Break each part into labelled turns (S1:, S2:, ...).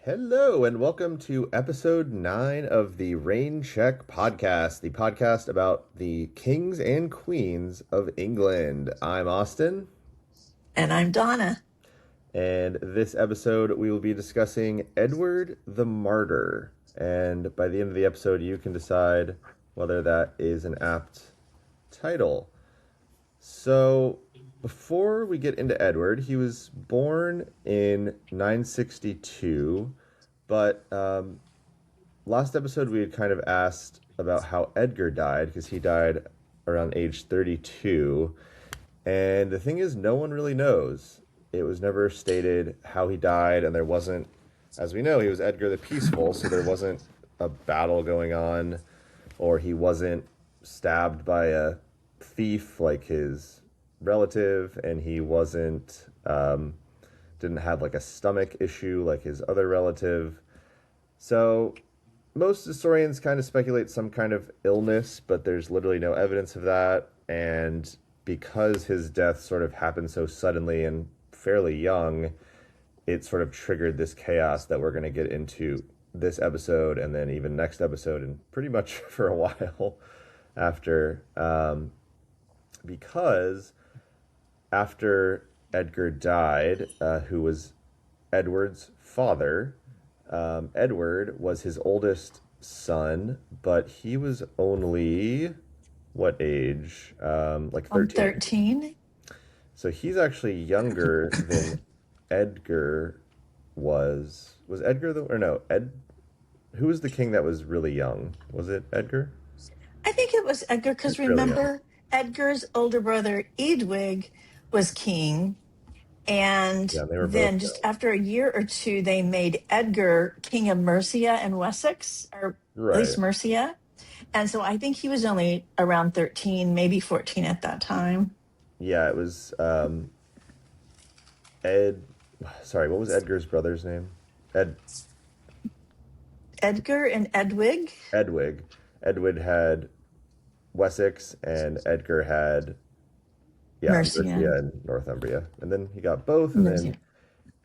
S1: Hello, and welcome to episode 9 of the Rain Check podcast, the podcast about the kings and queens of England. I'm Austin.
S2: And I'm Donna.
S1: And this episode, we will be discussing Edward the Martyr. And by the end of the episode, you can decide whether that is an apt title. So, before we get into Edward, he was born in 962, but last episode we had kind of asked about how Edgar died, because he died around age 32, and the thing is, no one really knows. It was never stated how he died, and there wasn't, as we know, he was Edgar the Peaceful, so there wasn't a battle going on, or he wasn't stabbed by a thief like his relative, and he wasn't didn't have like a stomach issue like his other relative. So most historians kind of speculate some kind of illness, but there's literally no evidence of that. And because his death sort of happened so suddenly and fairly young, it sort of triggered this chaos that we're going to get into this episode and then even next episode and pretty much for a while after, because after Edgar died, who was Edward's father, Edward was his oldest son, but he was only, what age? Like 13.
S2: 13.
S1: So he's actually younger than Edgar was. Was Edgar the, or no, who was the king that was really young? Was it Edgar?
S2: I think it was Edgar, because remember, Edgar's older brother, Edwig, was king. And then just after a year or two, they made Edgar king of Mercia and Wessex, or at least Mercia. And so I think he was only around 13, maybe 14 at that time.
S1: Yeah, it was sorry, what was Edgar's brother's name?
S2: Edgar and Edwig.
S1: Edwig had Wessex, and Edgar had Mercia and Northumbria. And then he got both, and then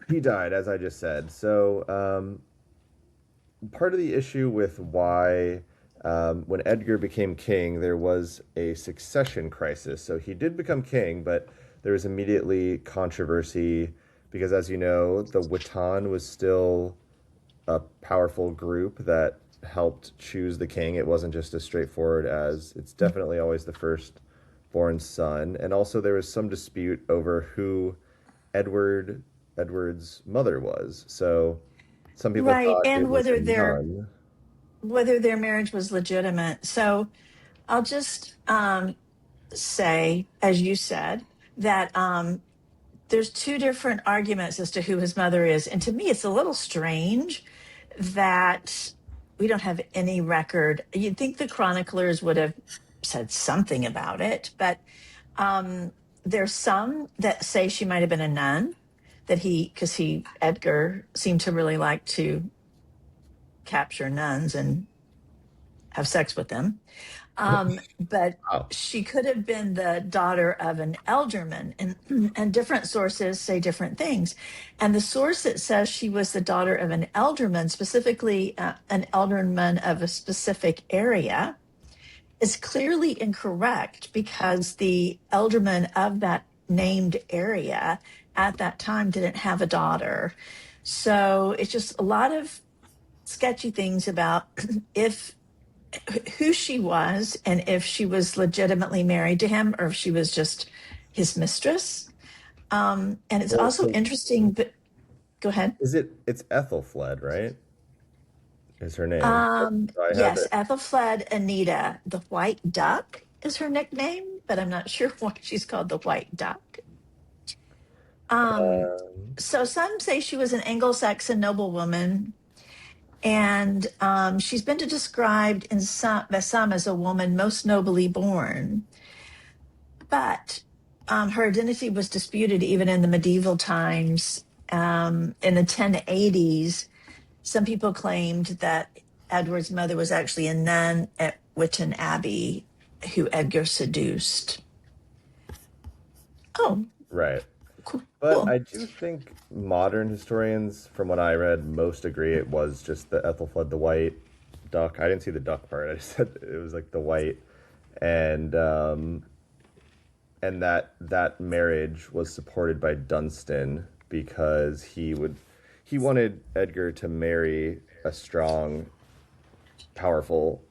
S1: he died, as I just said. So part of the issue with why when Edgar became king, there was a succession crisis. So he did become king, but there was immediately controversy because, as you know, the Witan was still a powerful group that helped choose the king. It wasn't just as straightforward as it's definitely always the firstborn son. And also there was some dispute over who Edward's mother was. So some people thought
S2: and whether their marriage was legitimate. So I'll just say, as you said, that there's two different arguments as to who his mother is. And to me, it's a little strange that we don't have any record. You'd think the chroniclers would have said something about it, but there's some that say she might have been a nun, because Edgar seemed to really like to capture nuns and have sex with them. But she could have been the daughter of an ealdorman, and different sources say different things. And the source that says she was the daughter of an ealdorman, specifically an ealdorman of a specific area, is clearly incorrect, because the ealdorman of that named area at that time didn't have a daughter. So it's just a lot of sketchy things about who she was and if she was legitimately married to him or if she was just his mistress. And it's also interesting, but go ahead.
S1: It's Ethelfled, right? Is her name?
S2: Yes, Ethelfled Anita. The White Duck is her nickname, but I'm not sure why she's called the White Duck. So some say she was an Anglo-Saxon noblewoman, And she's been described in by some as a woman most nobly born, but her identity was disputed even in the medieval times. In the 1080s, some people claimed that Edward's mother was actually a nun at Witton Abbey who Edgar seduced. Oh,
S1: Right.
S2: cool.
S1: But
S2: Cool.
S1: I do think modern historians, from what I read, most agree it was just the Ethelfled the White duck. I didn't see the duck part. I just said it was like the white, and that marriage was supported by Dunstan because he wanted Edgar to marry a strong, powerful,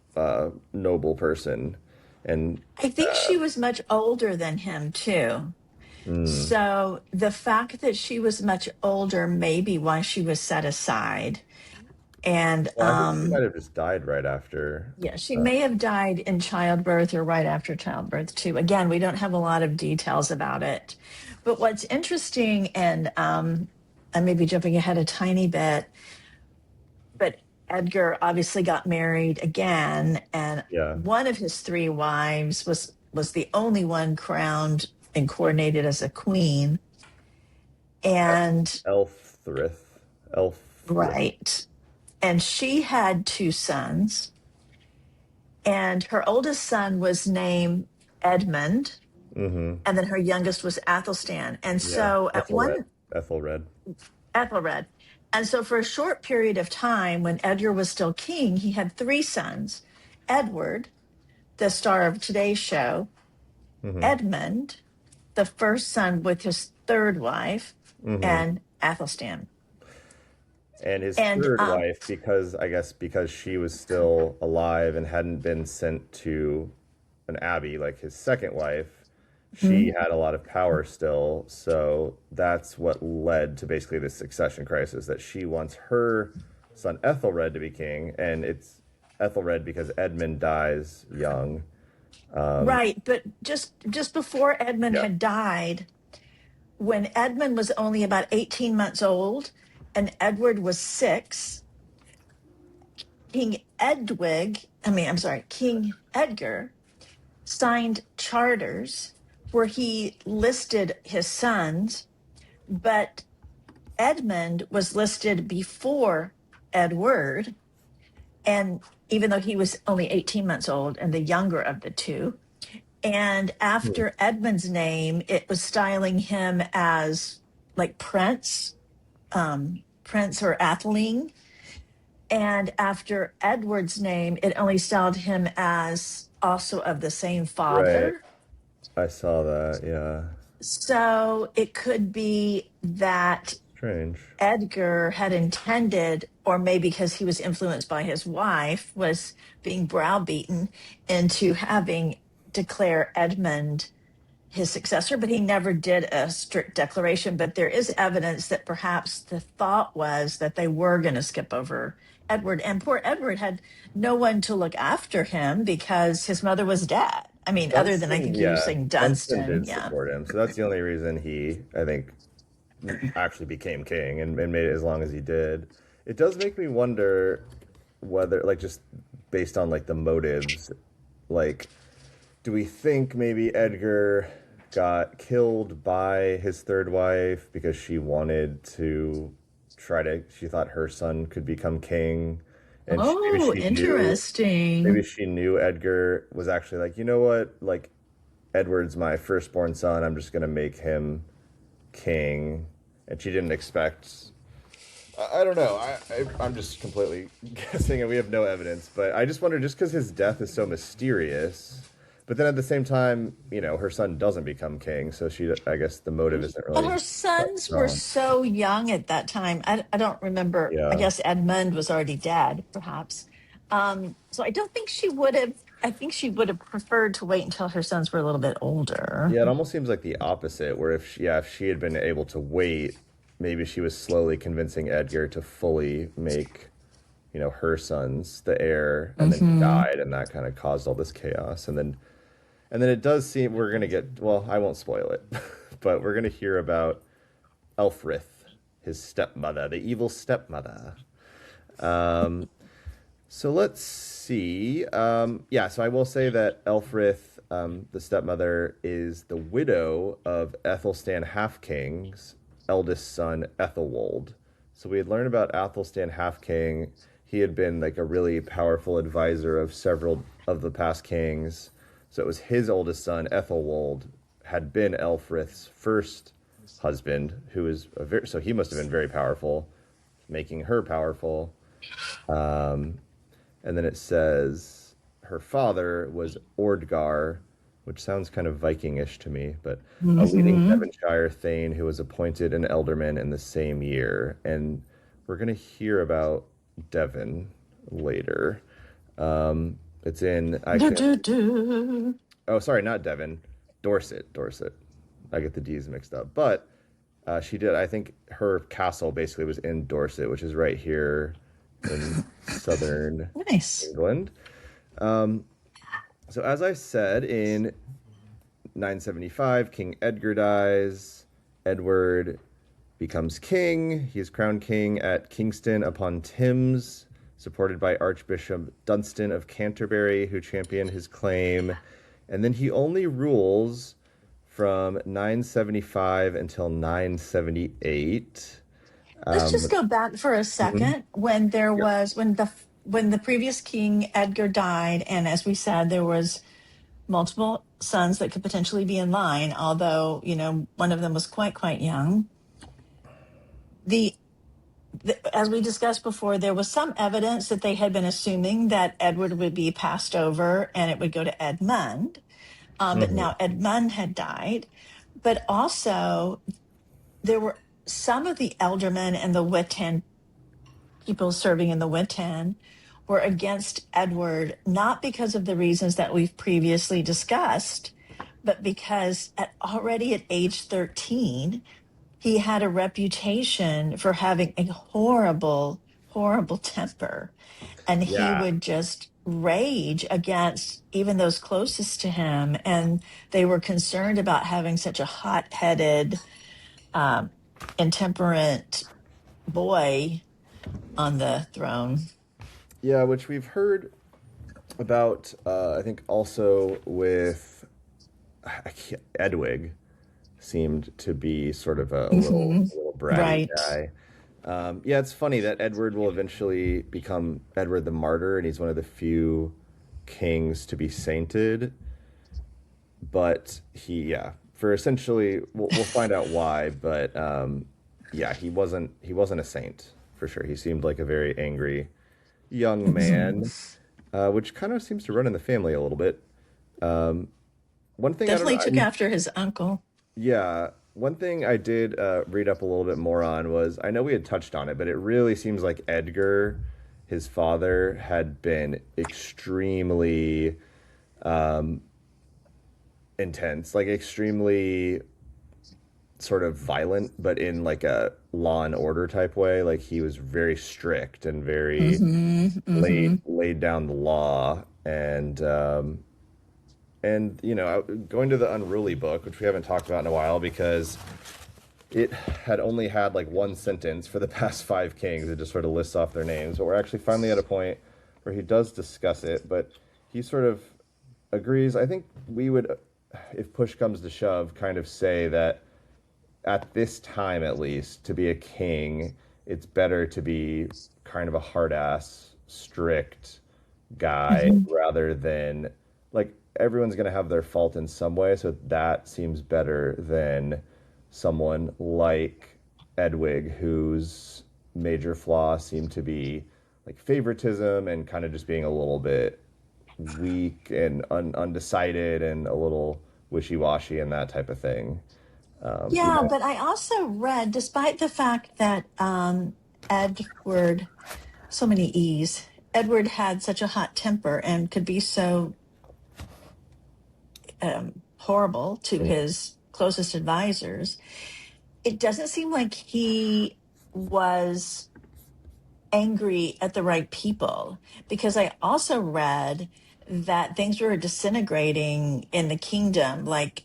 S1: noble person, and
S2: I think she was much older than him, too.
S1: mm,
S2: So the fact that she was much older may be why she was set aside. And
S1: well, I think she might have just died right after.
S2: yeah, she
S1: Uh,
S2: may have died in childbirth or right after childbirth, too. Again, we don't have a lot of details about it. But what's interesting, and I may be jumping ahead a tiny bit, but Edgar obviously got married again, and
S1: yeah,
S2: one of his three wives was the only one crowned and coronated as a queen. And
S1: Elfthrith, Elfthrith.
S2: right. And she had two sons, and her oldest son was named Edmund,
S1: Mm-hmm.
S2: and then her youngest was Athelstan. And
S1: Yeah,
S2: so at
S1: Ethelred.
S2: one
S1: Ethelred.
S2: Ethelred. And so for a short period of time, when Edgar was still king, he had three sons: Edward, the star of today's show;
S1: Mm-hmm.
S2: Edmund, the first son with his third wife;
S1: Mm-hmm.
S2: and Athelstan.
S1: And his
S2: And
S1: third wife, because I guess because she was still alive and hadn't been sent to an abbey like his second wife, she
S2: mhm,
S1: had a lot of power still. So that's what led to basically this succession crisis that she wants her son Ethelred to be king, and it's Ethelred because Edmund dies young.
S2: right, but just before Edmund
S1: Yeah.
S2: had died, when Edmund was only about 18 months old and Edward was 6, King Edgar signed charters where he listed his sons, but Edmund was listed before Edward. And even though he was only 18 months old and the younger of the two, and
S1: Hmm.
S2: after Edmund's name, it was styling him as like Prince or Atheling. And after Edward's name, it only styled him as also of the same
S1: Right.
S2: father.
S1: I saw that. Yeah.
S2: So it could be that
S1: Strange.
S2: Edgar had intended, or maybe because he was influenced by his wife, was being browbeaten into having declare Edmund his successor, but he never did a strict declaration. But there is evidence that perhaps the thought was that they were going to skip over Edward. And poor Edward had no one to look after him because his mother was dead. I mean, other than I
S1: Dunstan,
S2: think you were
S1: yeah,
S2: saying
S1: Dunstan
S2: Dunstan.
S1: did
S2: Yeah.
S1: support him, so that's the only reason he, I think, actually became king and made it as long as he did. It does make me wonder whether, like, just based on like the motives, like, do we think maybe Edgar got killed by his third wife because she wanted to she thought her son could become king, and
S2: Oh,
S1: maybe
S2: interesting.
S1: she knew Edgar was actually like, you know what, like Edward's my firstborn son. I'm just gonna make him king, and she didn't expect. I don't know. I'm just completely guessing, and we have no evidence. But I just wonder, just because his death is so mysterious, but then at the same time, her son doesn't become king, so I guess the motive isn't
S2: But
S1: really
S2: her
S1: that
S2: sons were
S1: strong.
S2: so young at that time. I don't remember. I
S1: Yeah.
S2: guess Edmund was already dead, perhaps. So I don't think she would have. I think she would have preferred to wait until her sons were a little bit older.
S1: Yeah, it almost seems like the opposite, where if she had been able to wait, maybe she was slowly convincing Edgar to fully make, her sons the heir, and then he
S2: Hmm.
S1: died, and that kind of caused all this chaos. And then it does seem we're gonna get, well, I won't spoil it, but we're gonna hear about Elfrith, his stepmother, the evil stepmother. So let's see. Yeah, so I will say that Elfrith, the stepmother, is the widow of Ethelstan Half-King's eldest son, Ethelwold. So we had learned about Athelstan Half-King. He had been like a really powerful advisor of several of the past kings. So it was his oldest son, Ethelwold, had been Elfrith's first husband, who was so he must have been very powerful, making her powerful. And then it says her father was Ordgar, which sounds kind of Vikingish to me, but a leading
S2: Hmm.
S1: Devonshire thane who was appointed an ealdorman in the same year. And we're going to hear about Devon later. It's in, I
S2: Do,
S1: can,
S2: do, do.
S1: oh, sorry, not Devon, Dorset, Dorset. I get the D's mixed up. But she did, I think her castle basically was in Dorset, which is right here in southern
S2: Nice.
S1: England. So, as I said, in 975, King Edgar dies. Edward becomes king. He is crowned king at Kingston upon Thames, supported by Archbishop Dunstan of Canterbury, who championed his claim. And then he only rules from 975 until 978.
S2: Let's just go back for a
S1: Mhm.
S2: second when there
S1: Yep.
S2: was when the previous king Edgar died, and as we said, there was multiple sons that could potentially be in line, although one of them was quite young. The, as we discussed before, there was some evidence that they had been assuming that Edward would be passed over and it would go to Edmund, but
S1: Mhm.
S2: now Edmund had died. But also there were some of the ealdormen and the Witan people serving in the Witan were against Edward, not because of the reasons that we've previously discussed, but because already at age 13, he had a reputation for having a horrible temper. And he
S1: Yeah.
S2: would just rage against even those closest to him. And they were concerned about having such a hot headed, um, intemperate boy on the throne.
S1: Yeah, which we've heard about, I think also with Edwig seemed to be sort of
S2: Hmm.
S1: a little bratty
S2: Right.
S1: guy. Yeah, it's funny that Edward will eventually become Edward the Martyr, and he's one of the few kings to be sainted. But yeah, for essentially, we'll find out why. But yeah, he wasn't a saint for sure. He seemed like a very angry young
S2: Hmm.
S1: man, which kind of seems to run in the family a little bit. One thing I don't
S2: Definitely took
S1: know.
S2: after his uncle.
S1: Yeah, one thing I did read up a little bit more on was I know we had touched on it, but it really seems like Edgar, his father, had been extremely intense, like extremely sort of violent, but in like a law and order type way. Like he was very strict and very
S2: Hmm. Hmm.
S1: laid down the law, and going to the Unruly book, which we haven't talked about in a while because it had only had like one sentence for the past five kings. It just sort of lists off their names, but we're actually finally at a point where he does discuss it, but he sort of agrees. I think we would, if push comes to shove, kind of say that at this time at least, to be a king, it's better to be kind of a hard ass, strict guy
S2: Hmm.
S1: rather than like everyone's going to have their fault in some way. So that seems better than someone like Edwig, whose major flaw seemed to be like favoritism and kind of just being a little bit weak and undecided and a little wishy-washy and that type of thing. You
S2: Yeah,
S1: know,
S2: but I also read, despite the fact that Edward, so many E's, Edward had such a hot temper and could be so horrible to his closest advisors, it doesn't seem like he was angry at the right people. Because I also read that things were disintegrating in the kingdom. Like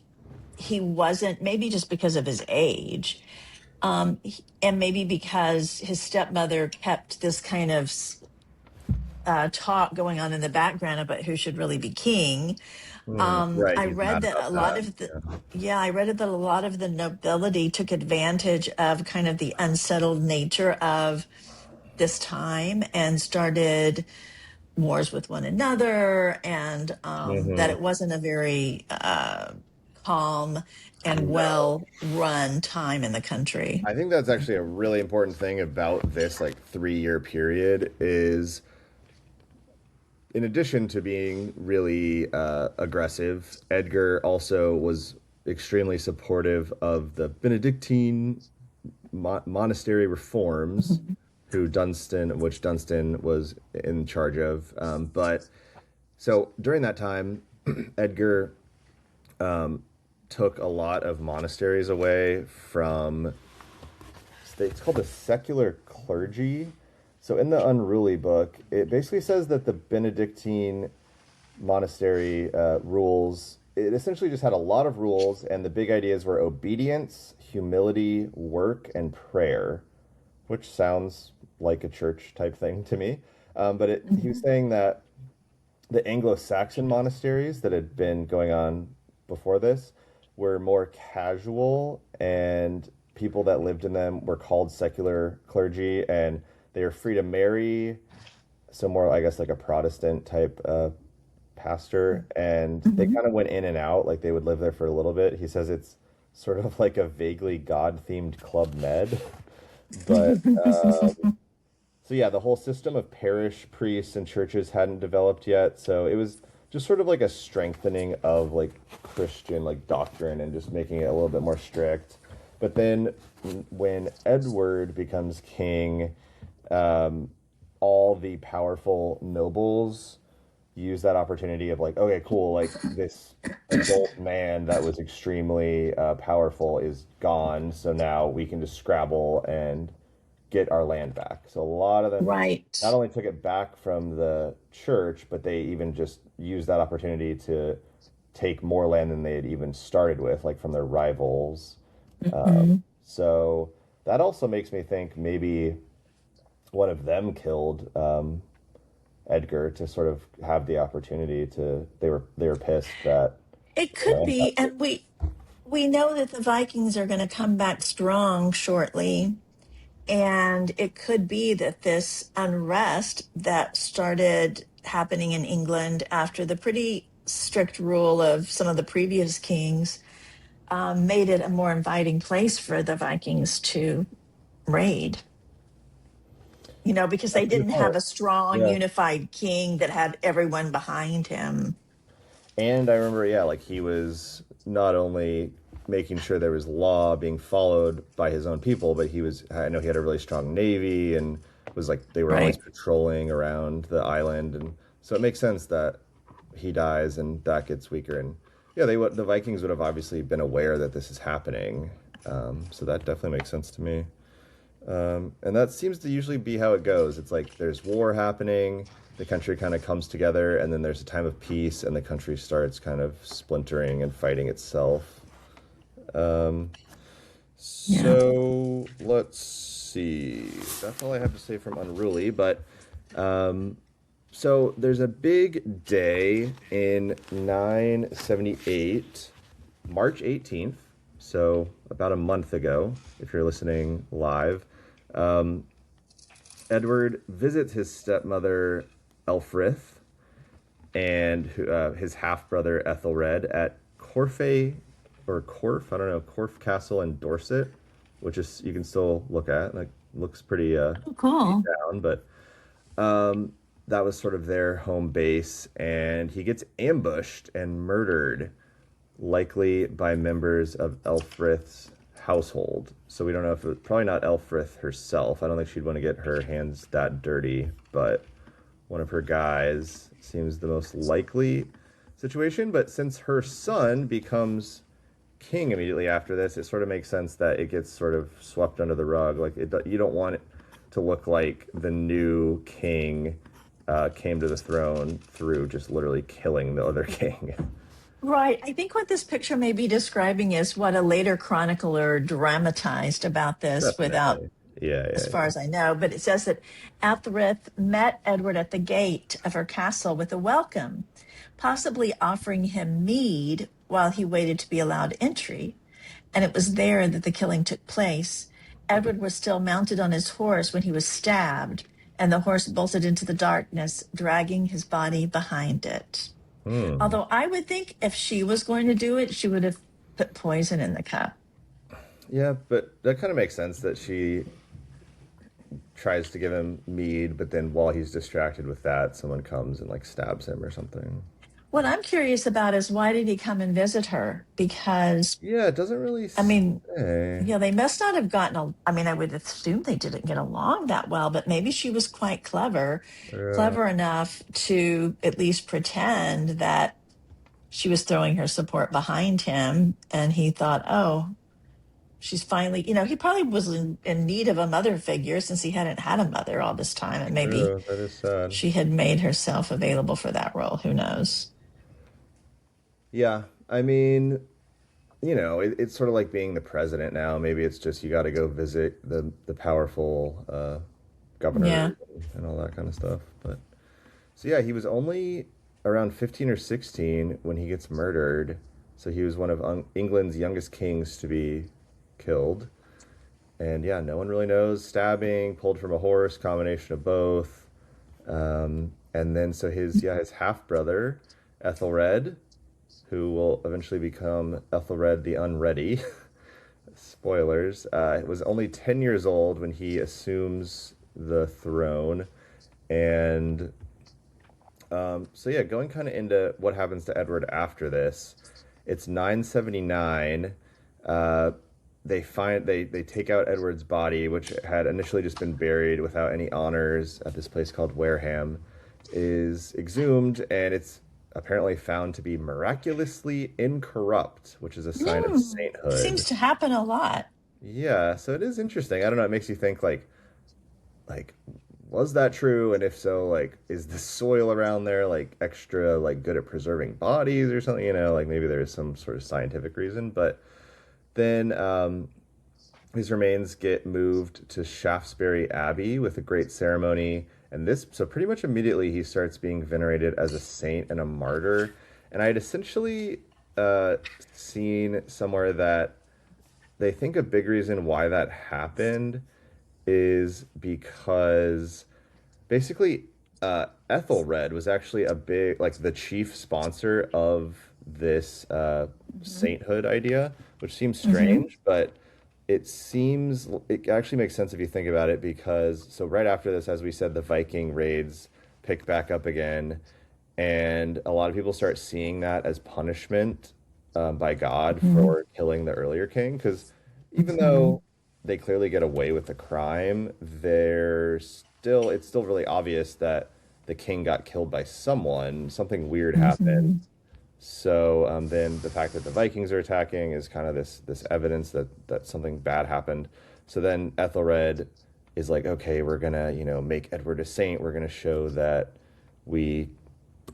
S2: he wasn't, maybe just because of his age, And maybe because his stepmother kept this kind of talk going on in the background about who should really be king.
S1: Right,
S2: I
S1: he's mad
S2: read that
S1: about
S2: a lot
S1: that.
S2: of the,
S1: Yeah.
S2: yeah, I read that a lot of the nobility took advantage of kind of the unsettled nature of this time and started wars with one another, and that
S1: Hmm.
S2: it wasn't a very calm and
S1: No.
S2: well run time in the country.
S1: I think that's actually a really important thing about this like 3 year period is in addition to being really aggressive, Edgar also was extremely supportive of the Benedictine monastery reforms, which Dunstan was in charge of. But so during that time, Edgar took a lot of monasteries away from. It's called the secular clergy. So in the Unruly book, it basically says that the Benedictine monastery rules. It essentially just had a lot of rules, and the big ideas were obedience, humility, work, and prayer, which sounds like a church type thing to me. He was
S2: Mhm.
S1: saying that the Anglo-Saxon monasteries that had been going on before this were more casual, and people that lived in them were called secular clergy, and they were free to marry. So more, I guess, like a Protestant type pastor, and they
S2: Mhm.
S1: kind of went in and out. Like they would live there for a little bit. He says it's sort of like a vaguely God-themed Club Med, but so yeah, the whole system of parish priests and churches hadn't developed yet, so it was just sort of like a strengthening of like Christian like doctrine and just making it a little bit more strict. But then when Edward becomes king, um, all the powerful nobles use that opportunity of like, okay, cool, like this adult man that was extremely powerful is gone, so now we can just scrabble and get our land back. So a lot of them not
S2: Right.
S1: only took it back from the church, but they even just used that opportunity to take more land than they had even started with, like from their rivals.
S2: Mhm.
S1: So that also makes me think maybe one of them killed Edgar to sort of have the opportunity to. They were pissed that
S2: It
S1: the
S2: could
S1: land got
S2: be, and we know that the Vikings are going to come back strong shortly. And it could be that this unrest that started happening in England after the pretty strict rule of some of the previous kings made it a more inviting place for the Vikings to raid. Because they
S1: That's a good
S2: didn't
S1: point.
S2: have a strong,
S1: Yeah.
S2: unified king that had everyone behind him.
S1: And I remember, yeah, like he was not only making sure there was law being followed by his own people, but I know he had a really strong navy and was like, they were always
S2: Right.
S1: patrolling around the island. And so it makes sense that he dies and that gets weaker. And yeah, the Vikings would have obviously been aware that this is happening. So that definitely makes sense to me. And that seems to usually be how it goes. It's like there's war happening, the country kind of comes together, and then there's a time of peace, and the country starts kind of splintering and fighting itself. Um,
S2: Yeah.
S1: so let's see. That's all I have to say from Unruly. But so there's a big day in 978, March 18th. So about a month ago, if you're listening live. Um, Edward visits his stepmother Elfrith and his half brother Ethelred at Corfe or Corfe, I don't know, Corfe Castle in Dorset, which is you can still look at. Like looks pretty
S2: Oh,
S1: beat
S2: cool.
S1: down, but um, that was sort of their home base, and he gets ambushed and murdered, likely by members of Elfrith's household. So we don't know if it was probably not Elfrith herself. I don't think she'd want to get her hands that dirty, but one of her guys seems the most likely situation. But since her son becomes king immediately after this, it sort of makes sense that it gets sort of swept under the rug. Like you don't want it to look like the new king came to the throne through just literally killing the other king.
S2: Right. I think what this picture may be describing is what a later chronicler dramatized about this without,
S1: Definitely. Yeah,
S2: as
S1: yeah,
S2: far as I know. But it says that Athelred met Edward at the gate of her castle with a welcome, possibly offering him mead while he waited to be allowed entry. And it was there that the killing took place. Edward was still mounted on his horse when he was stabbed, and the horse bolted into the darkness, dragging his body behind it.
S1: yeah. Hmm.
S2: Although I would think if she was going to do it, she would have put poison in the cup.
S1: Yeah, but that kind of makes sense that she tries to give him mead, but then while he's distracted with that, someone comes and like stabs him or something.
S2: What I'm curious about is why did he come and visit her? Because,
S1: Yeah, it doesn't really
S2: I mean,
S1: say.
S2: yeah, they must not have gotten, I mean, I would assume they didn't get along that well, but maybe she was quite clever,
S1: Uh,
S2: clever enough to at least pretend that she was throwing her support behind him. And he thought, oh, she's finally, he probably was in need of a mother figure since he hadn't had a mother all this time. And maybe
S1: true, that is sad.
S2: she had made herself available for that role. Who knows?
S1: Yeah, I mean, it's sort of like being the president now. Maybe it's just you got to go visit the powerful
S2: Yeah.
S1: governor and all that kind of stuff. But so yeah, he was only around 15 or 16 when he gets murdered. So he was one of England's youngest kings to be killed. And yeah, no one really knows. Stabbing, pulled from a horse, combination of both. And then so his half brother, Ethelred, who will eventually become Ethelred the Unready. Spoilers. Was only 10 years old when he assumes the throne. And so yeah, going kind of into what happens to Edward after this. It's 979. Uh, they take out Edward's body, which had initially just been buried without any honors at this place called Wareham, is exhumed, and it's apparently found to be miraculously incorrupt, which is a sign of
S2: Mm,
S1: sainthood.
S2: seems to happen a lot.
S1: Yeah, so it is interesting. I don't know, it makes you think like was that true? And if so, like is the soil around there like extra like good at preserving bodies or something, like maybe there's some sort of scientific reason, but then his remains get moved to Shaftesbury Abbey with a great ceremony. And so pretty much immediately he starts being venerated as a saint and a martyr. And I had essentially seen somewhere that they think a big reason why that happened is because basically Ethelred was actually a big, like the chief sponsor of this
S2: Hmm.
S1: sainthood idea, which seems
S2: Hmm.
S1: strange, but it actually makes sense if you think about it because so right after this, as we said, the Viking raids pick back up again, and a lot of people start seeing that as punishment by God
S2: Hmm.
S1: for killing the earlier king. Because even
S2: Hmm.
S1: though they clearly get away with the crime, it's still really obvious that the king got killed by someone. Something weird happened.
S2: Hmm.
S1: So then the fact that the Vikings are attacking is kind of this evidence that something bad happened. So then Ethelred is like, okay, we're gonna make Edward a saint. We're gonna show that we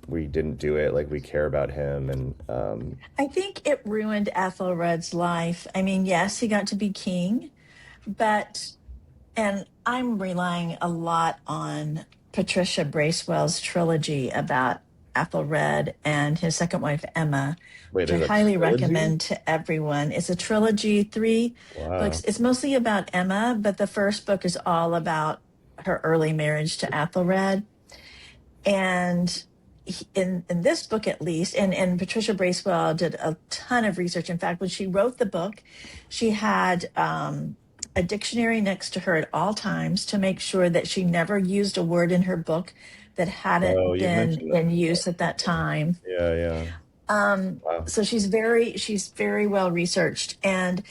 S1: we didn't do it. Like we care about him, and
S2: I think it ruined Ethelred's life. I mean, yes, he got to be king, but, and I'm relying a lot on Patricia Bracewell's trilogy about Ethelred and his second wife, Emma,
S1: wait,
S2: which I
S1: there's a
S2: highly
S1: trilogy.
S2: recommend to everyone. It's a trilogy, 3 books.
S1: Wow.
S2: It's mostly about Emma, but the first book is all about her early marriage to Ethelred. And in this book, at least, and Patricia Bracewell did a ton of research. In fact, when she wrote the book, she had a dictionary next to her at all times to make sure that she never used a word in her book that
S1: Oh,
S2: hadn't
S1: you've
S2: been
S1: mentioned this
S2: in
S1: before.
S2: use at that time.
S1: Yeah, yeah. Wow.
S2: So she's very well researched, and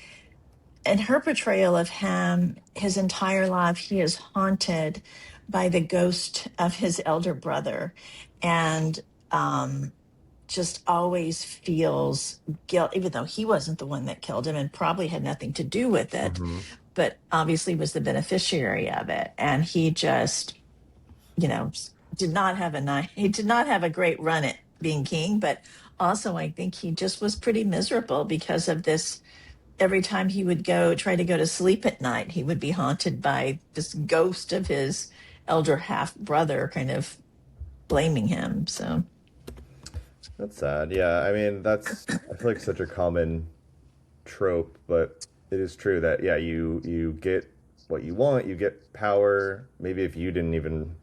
S2: in her portrayal of him, his entire life, he is haunted by the ghost of his elder brother, and um, just always feels guilt, even though he wasn't the one that killed him and probably had nothing to do with it,
S1: Hmm.
S2: but obviously was the beneficiary of it. And he just, you know, did not have a nice, he did not have a great run it. being king, but also I think he just was pretty miserable because of this. Every time he would try to go to sleep at night, he would be haunted by this ghost of his elder half brother kind of blaming him. So,
S1: That's sad. Yeah, I mean, I feel like such a common trope, but it is true that yeah, you get what you want, you get power. Maybe if you didn't even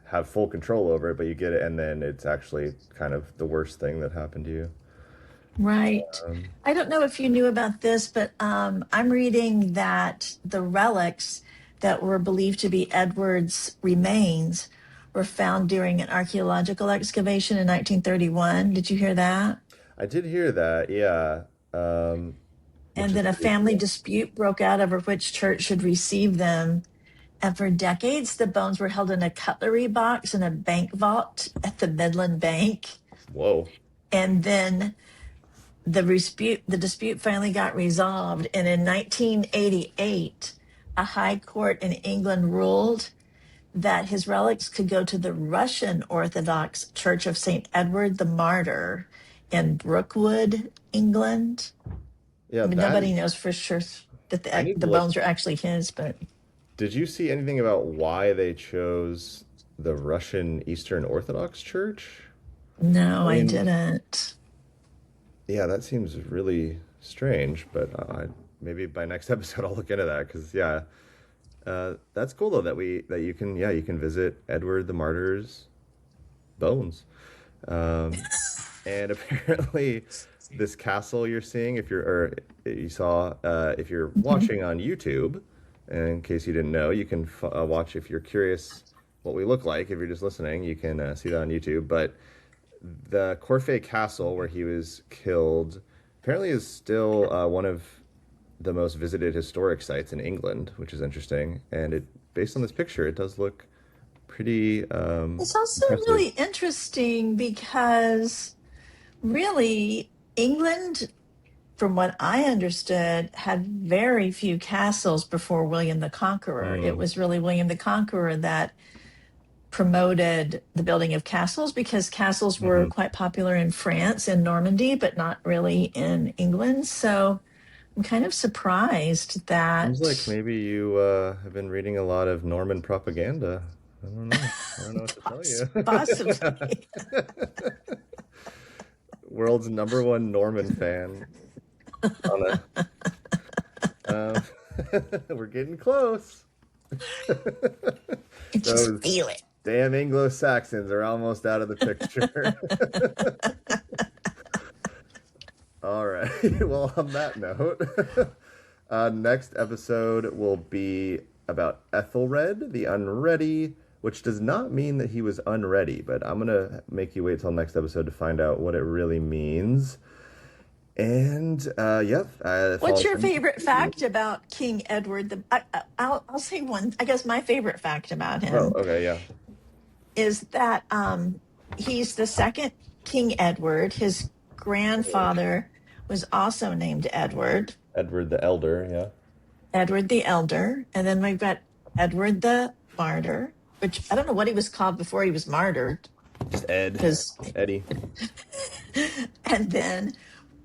S1: have full control over it, but you get it, and then it's actually kind of the worst thing that happened to you.
S2: right.
S1: Um,
S2: I don't know if you knew about this, but I'm reading that the relics that were believed to be Edward's remains were found during an archaeological excavation in 1931. Did you hear that?
S1: I did hear that, yeah, which
S2: And
S1: is
S2: then a
S1: pretty
S2: family
S1: cool.
S2: dispute broke out over which church should receive them. And for decades, the bones were held in a cutlery box in a bank vault at the Midland Bank.
S1: Whoa.
S2: And then the dispute finally got resolved. And in 1988, a high court in England ruled that his relics could go to the Russian Orthodox Church of St. Edward the Martyr in Brookwood, England.
S1: Yeah,
S2: I mean,
S1: that
S2: nobody knows for sure that
S1: I
S2: the,
S1: need to
S2: the
S1: look.
S2: bones are actually his, but
S1: Did you see anything about why they chose the Russian Eastern Orthodox Church?
S2: no,
S1: I
S2: I
S1: mean,
S2: didn't.
S1: yeah, that seems really strange, but maybe by next episode I'll look into that because yeah, that's cool though that you can yeah you can visit Edward the Martyr's bones, um, and apparently this castle you're seeing if you're or you saw if you're
S2: Mhm.
S1: watching on YouTube, and in case you didn't know, you can watch if you're curious what we look like. If you're just listening, you can see that on YouTube, but the Corfe Castle, where he was killed, apparently is still one of the most visited historic sites in England, which is interesting. And based on this picture, it does look pretty
S2: It's also
S1: impressive.
S2: really interesting because really England, from what I understood, had very few castles before William the Conqueror. It
S1: Mm.
S2: was really William the Conqueror that promoted the building of castles because castles were
S1: Hmm.
S2: quite popular in France and Normandy, but not really in England. So I'm kind of surprised
S1: Seems like
S2: that
S1: maybe you have been reading a lot of Norman propaganda. I don't know. I don't know what to tell you.
S2: possibly.
S1: World's number one Norman fan on um, we're getting close.
S2: I just
S1: Those
S2: feel it.
S1: damn Anglo-Saxons are almost out of the picture. All right. Well, on that note, next episode will be about Ethelred, the Unready, which does not mean that he was unready, but I'm gonna make you wait till next episode to find out what it really means. And yep,
S2: What's
S1: follow us
S2: your
S1: on
S2: favorite
S1: YouTube.
S2: fact about King Edward? I'll say one. I guess my favorite fact about
S1: Oh,
S2: him
S1: okay, yeah.
S2: is that he's the second King Edward. His grandfather was also named Edward,
S1: Edward the Elder, yeah.
S2: Edward the Elder, and then we've got Edward the Martyr, which I don't know what he was called before he was martyred,
S1: Just Ed,
S2: because
S1: Eddie.
S2: and then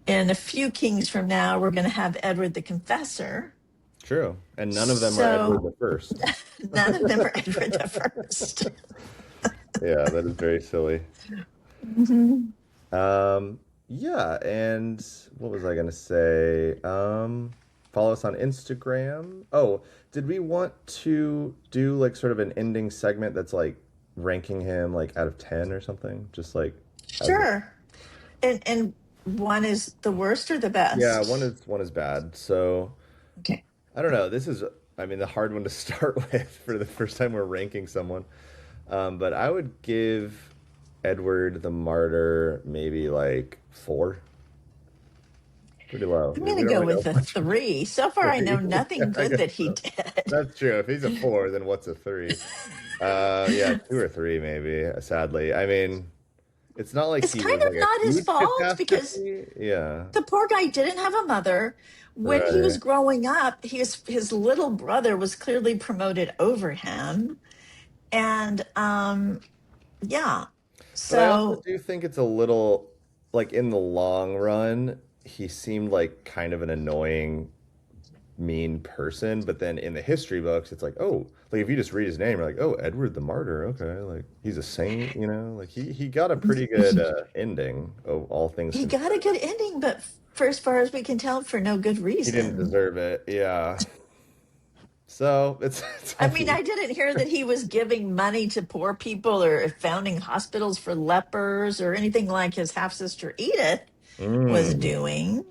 S2: in a few kings from now we're going to have Edward the Confessor.
S1: True. And none of them are Edward
S2: So
S1: the First.
S2: none of them are Edward the First.
S1: Yeah, that is very silly.
S2: Mhm.
S1: Yeah, and what was I gonna say? Follow us on Instagram. Oh, did we want to do like sort of an ending segment that's like ranking him like out of 10 or something? Just like as a,
S2: Sure. And one is the worst or the
S1: yeah,
S2: best?
S1: one is bad. So
S2: Okay.
S1: I don't know. This is I mean the hard one to start with for the first time we're ranking someone. But I would give Edward the Martyr maybe like 4. Pretty low.
S2: I'm
S1: We
S2: going to
S1: don't
S2: go
S1: really know
S2: with a
S1: much.
S2: 3. So far, I know
S1: 3. Yeah,
S2: nothing
S1: I
S2: good
S1: guess
S2: that he
S1: so.
S2: did.
S1: That's true. If he's a 4, then what's a 3? Yeah, 2 or 3 maybe, sadly. I mean, it's not like
S2: It's
S1: he
S2: kind
S1: was
S2: of
S1: like a
S2: not his
S1: huge
S2: fault because
S1: catastrophe. Yeah.
S2: the poor guy didn't have a mother. When he was
S1: Right.
S2: growing up, his little brother was clearly promoted over him. And yeah.
S1: But I also
S2: So
S1: do think it's a little like in the long run, he seemed like kind of an annoying, mean person. But then in the history books, it's like, oh, like if you just read his name, you're like, oh, Edward the Martyr. Okay, like he's a saint, you know. Like he got a pretty good
S2: he,
S1: ending, of all things
S2: he got a
S1: considered.
S2: good ending, but for as far as we can tell, for no good
S1: He didn't
S2: reason.
S1: deserve it. Yeah. So it's
S2: I
S1: all
S2: mean, I didn't hear that he was giving money to poor people or founding hospitals for lepers or anything like his half sister Edith was
S1: mm,
S2: doing.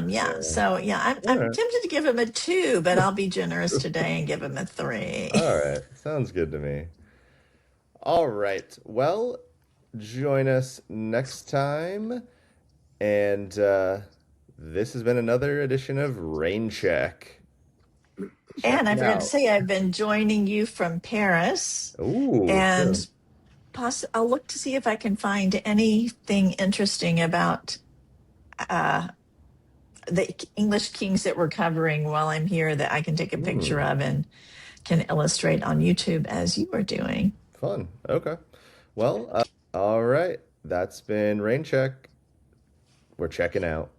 S2: Yeah.
S1: yeah.
S2: So yeah,
S1: All
S2: I'm
S1: right.
S2: tempted to give him a 2, but I'll be generous today and give him a 3.
S1: All right. Sounds good to me. All right. Well, join us next time. And this has been another edition of Rain Check. Check
S2: And I
S1: it
S2: forgot to
S1: out.
S2: say, I've been joining you from Paris,
S1: Ooh,
S2: and
S1: sure.
S2: I'll look to see if I can find anything interesting about uh, the English kings that we're covering while I'm here that I can take a picture
S1: Hmm.
S2: of and can illustrate on YouTube as you are doing.
S1: Fun. Okay. Well, all right. That's been Rain Check. We're checking out.